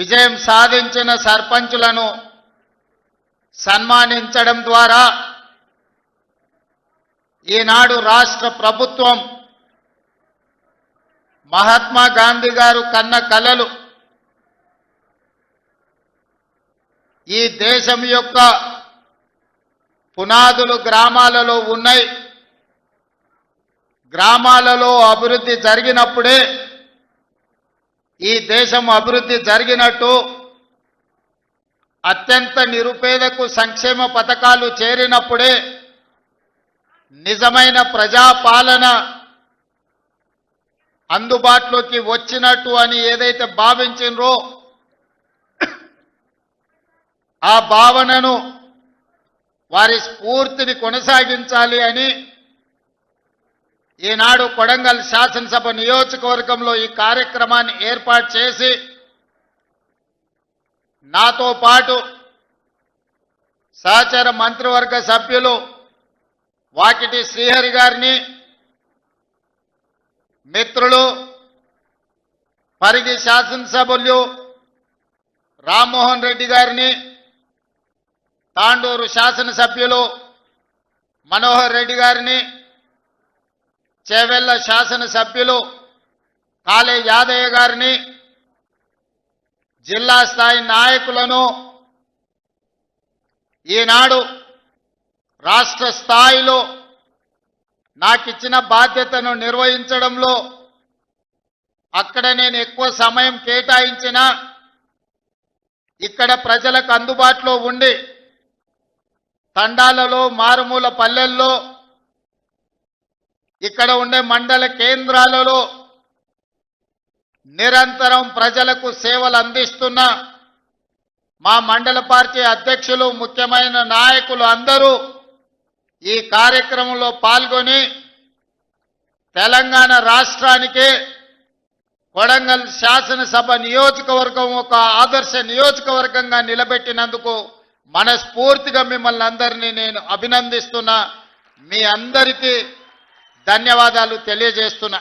విజయం సాధించిన సర్పంచులను సన్మానించడం ద్వారా ఈనాడు రాష్ట్ర ప్రభుత్వం మహాత్మా గాంధీ గారు కన్న కలలు ఈ దేశం యొక్క పునాదులు గ్రామాలలో ఉన్నాయి. గ్రామాలలో అభివృద్ధి జరిగినప్పుడే ఈ దేశం అభివృద్ధి జరిగినట్టు, అత్యంత నిరుపేదకు సంక్షేమ పథకాలు చేరినప్పుడే నిజమైన ప్రజాపాలన అందుబాటులోకి వచ్చినట్టు అని ఏదైతే భావించినరో ఆ భావనను వారి స్ఫూర్తిని కొనసాగించాలి అని ఈనాడు కొడంగల్ శాసనసభ నియోజకవర్గంలో ఈ కార్యక్రమాన్ని ఏర్పాటు చేసి నాతో పాటు సహచర మంత్రివర్గ సభ్యులు వాకిటి శ్రీహరి గారిని, మిత్రులు పరిగి శాసనసభ్యులు రామ్మోహన్ రెడ్డి గారిని, తాండూరు శాసనసభ్యులు మనోహర్ రెడ్డి గారిని, చేవెళ్ల శాసనసభ్యులు కాళే యాదయ్య గారిని, జిల్లా స్థాయి నాయకులను, ఈనాడు రాష్ట్ర స్థాయిలో నాకిచ్చిన బాధ్యతను నిర్వహించడంలో అక్కడ నేను ఎక్కువ సమయం కేటాయించినా ఇక్కడ ప్రజలకు అందుబాటులో ఉండి తండాలలో, మారుమూల పల్లెల్లో, ఇక్కడ ఉండే మండల కేంద్రాలలో నిరంతరం ప్రజలకు సేవలు అందిస్తున్న మా మండల పార్టీ అధ్యక్షులు, ముఖ్యమైన నాయకులు అందరూ ఈ కార్యక్రమంలో పాల్గొని తెలంగాణ రాష్ట్రానికి కొడంగల్ శాసనసభ నియోజకవర్గం ఒక ఆదర్శ నియోజకవర్గంగా నిలబెట్టినందుకు మనస్ఫూర్తిగా మిమ్మల్ని అందరినీ నేను అభినందిస్తున్నా. మీ అందరికీ ధన్యవాదాలు తెలియజేస్తున్నా.